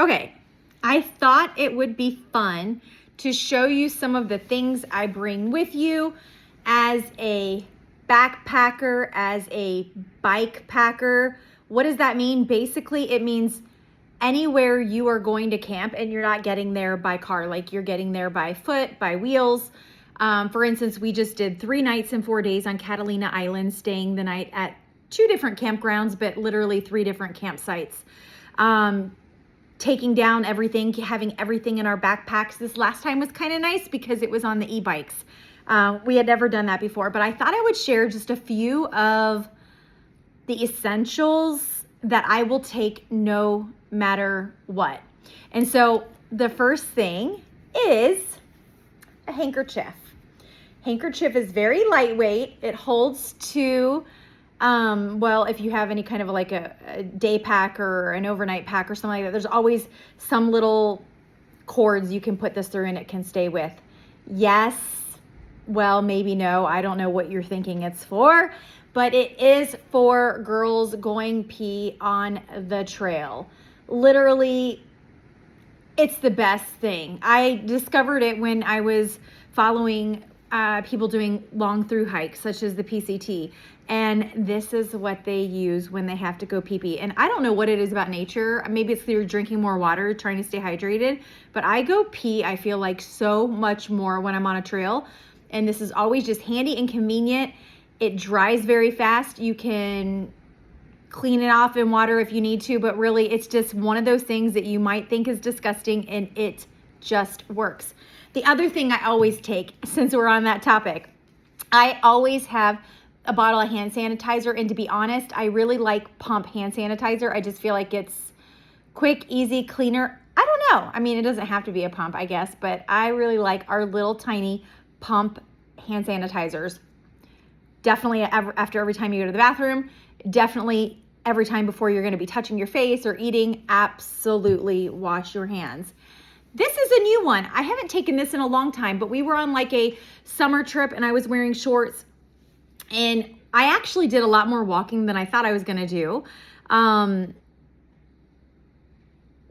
Okay, I thought it would be fun to show you some of the things I bring with you as a backpacker, as a bike packer. What does that mean? Basically, it means anywhere you are going to camp and you're not getting there by car, like you're getting there by foot, by wheels. For instance, we just did 3 nights and 4 days on Catalina Island, staying the night at 2 different campgrounds, but literally 3 different campsites. Taking down everything, having everything in our backpacks. This last time was kind of nice because it was on the e-bikes. We had never done that before, but I thought I would share just a few of the essentials that I will take no matter what. And so the first thing is a handkerchief. Handkerchief is very lightweight. It holds to well, if you have any kind of like a day pack or an overnight pack or something like that, there's always some little cords you can put this through and it can stay with. Yes, well, maybe no. I don't know what you're thinking it's for, but it is for girls going pee on the trail. Literally, it's the best thing. I discovered it when I was following people doing long through hikes, such as the PCT. And this is what they use when they have to go pee-pee. And I don't know what it is about nature. Maybe it's they're drinking more water, trying to stay hydrated. But I go pee, I feel like so much more when I'm on a trail. And this is always just handy and convenient. It dries very fast. You can clean it off in water if you need to. But really, it's just one of those things that you might think is disgusting, and it just works. The other thing I always take, since we're on that topic, I always have a bottle of hand sanitizer. And to be honest, I really like pump hand sanitizer. I just feel like it's quick, easy, cleaner. I don't know. I mean, it doesn't have to be a pump, I guess, but I really like our little tiny pump hand sanitizers. Definitely after every time you go to the bathroom, definitely every time before you're going to be touching your face or eating, absolutely wash your hands. This is a new one. I haven't taken this in a long time, but we were on like a summer trip and I was wearing shorts. And I actually did a lot more walking than I thought I was going to do.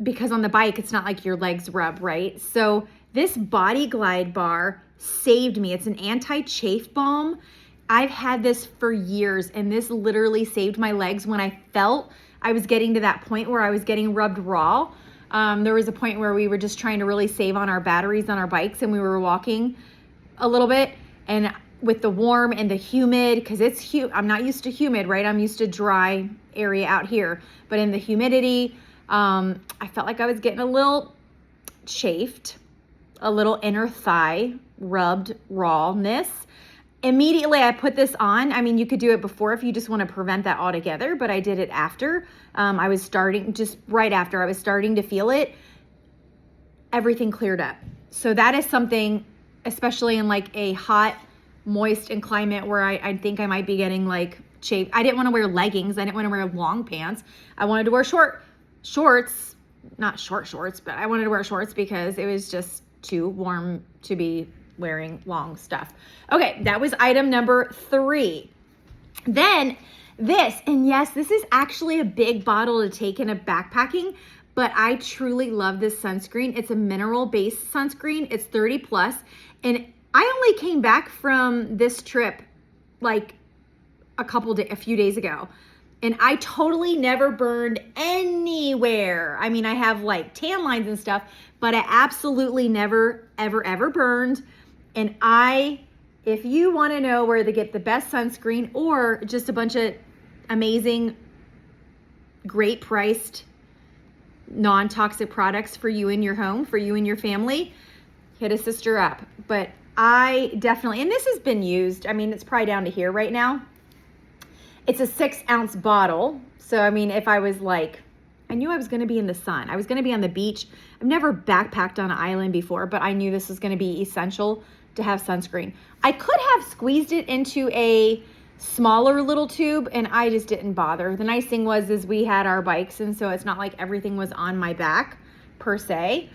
Because on the bike, it's not like your legs rub, right? So this Body Glide bar saved me. It's an anti-chafe balm. I've had this for years, and this literally saved my legs when I felt I was getting to that point where I was getting rubbed raw. There was a point where we were just trying to really save on our batteries on our bikes, and we were walking a little bit, and with the warm and the humid, because I'm not used to humid, right? I'm used to dry area out here, but in the humidity, I felt like I was getting a little chafed, a little inner thigh rubbed rawness. Immediately I put this on. I mean, you could do it before if you just want to prevent that altogether, but I did it after. Just right after I was starting to feel it, everything cleared up. So that is something, especially in like a hot, moist climate where I think I might be getting like chafed. I didn't want to wear leggings. I didn't want to wear long pants. I wanted to wear shorts, not short shorts, but I wanted to wear shorts because it was just too warm to be wearing long stuff. Okay, that was item number 3. Then this, and yes, this is actually a big bottle to take in a backpacking, but I truly love this sunscreen. It's a mineral-based sunscreen. It's 30 plus, and I only came back from this trip like a few days ago, and I totally never burned anywhere. I mean, I have like tan lines and stuff, but I absolutely never, ever burned. And if you want to know where to get the best sunscreen or just a bunch of amazing, great priced, non-toxic products for you in your home, for you and your family, hit a sister up. But I definitely, and this has been used, I mean, it's probably down to here right now. It's a 6-ounce bottle. So, I mean, if I was like, I knew I was going to be in the sun. I was going to be on the beach. I've never backpacked on an island before, but I knew this was going to be essential to have sunscreen. I could have squeezed it into a smaller little tube, and I just didn't bother. The nice thing is we had our bikes, and so it's not like everything was on my back per se.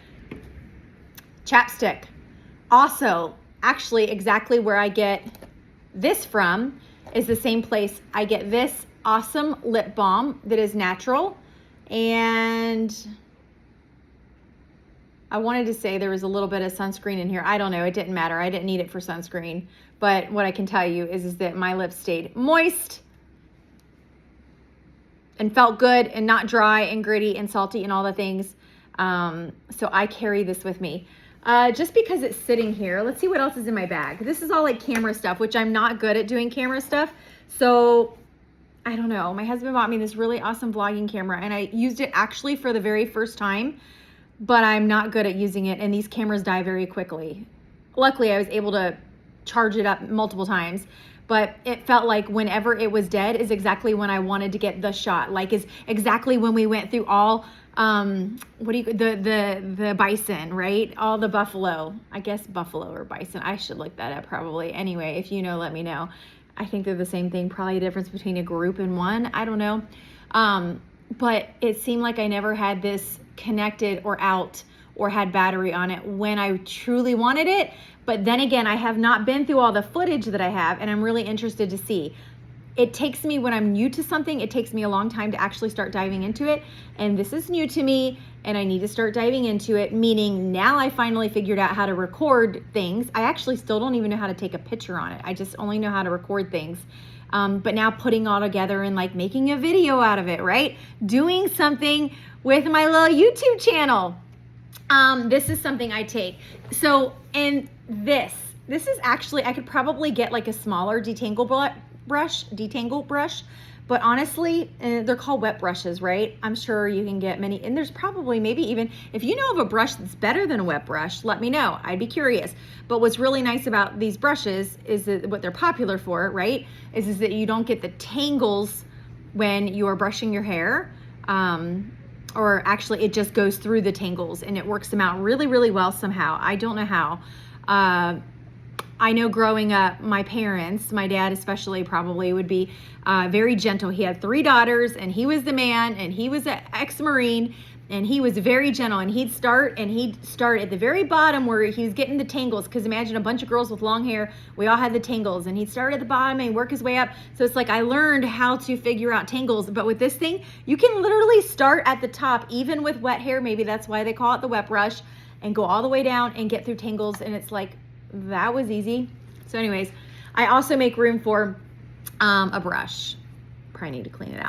Chapstick. Also, actually exactly where I get this from is the same place I get this awesome lip balm that is natural. And I wanted to say there was a little bit of sunscreen in here. I don't know. It didn't matter. I didn't need it for sunscreen. But what I can tell you is that my lips stayed moist and felt good and not dry and gritty and salty and all the things. So I carry this with me. Just because it's sitting here, let's see what else is in my bag. This is all like camera stuff, which I'm not good at doing camera stuff. So I don't know. My husband bought me this really awesome vlogging camera and I used it actually for the very first time, but I'm not good at using it and these cameras die very quickly. Luckily, I was able to charge it up multiple times, but it felt like whenever it was dead is exactly when I wanted to get the shot. Like is exactly when we went through all, the bison, right? All the buffalo, I guess buffalo or bison. I should look that up probably. Anyway, if you know, let me know. I think they're the same thing, probably a difference between a group and one. I don't know. But it seemed like I never had this connected or out or had battery on it when I truly wanted it. But then again, I have not been through all the footage that I have, and I'm really interested to see. It takes me, when I'm new to something, it takes me a long time to actually start diving into it. And this is new to me, and I need to start diving into it, meaning now I finally figured out how to record things. I actually still don't even know how to take a picture on it. I just only know how to record things. But now putting all together and like making a video out of it, right? Doing something with my little YouTube channel. This is something I take. So, and this is actually, I could probably get like a smaller detangle brush, but honestly, they're called wet brushes, right? I'm sure you can get many, and there's probably maybe even, if you know of a brush that's better than a wet brush, let me know. I'd be curious. But what's really nice about these brushes is that what they're popular for, right, is that you don't get the tangles when you are brushing your hair. Or actually it just goes through the tangles and it works them out really, really well somehow. I don't know how. I know growing up, my parents, my dad especially probably would be very gentle. He had 3 daughters and he was the man and he was an ex-Marine and he was very gentle and he'd start at the very bottom where he was getting the tangles, because imagine a bunch of girls with long hair, we all had the tangles, and he'd start at the bottom and work his way up. So it's like I learned how to figure out tangles, but with this thing, you can literally start at the top, even with wet hair, maybe that's why they call it the wet brush, and go all the way down and get through tangles, and it's like, that was easy. So anyways, I also make room for a brush. Probably need to clean it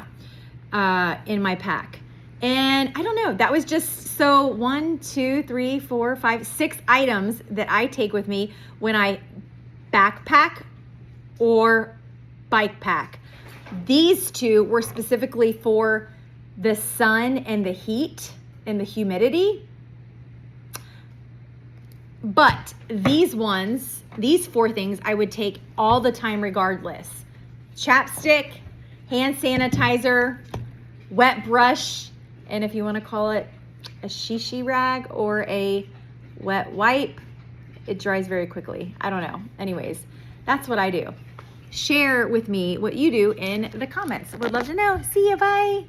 out in my pack. And I don't know, that was just, so 1, 2, 3, 4, 5, 6 items that I take with me when I backpack or bike pack. These 2 were specifically for the sun and the heat and the humidity. But these ones, these 4 things I would take all the time regardless. Chapstick, hand sanitizer, wet brush, and if you want to call it a shishi rag or a wet wipe, it dries very quickly. I don't know. Anyways, that's what I do. Share with me what you do in the comments. Would love to know. See ya, bye.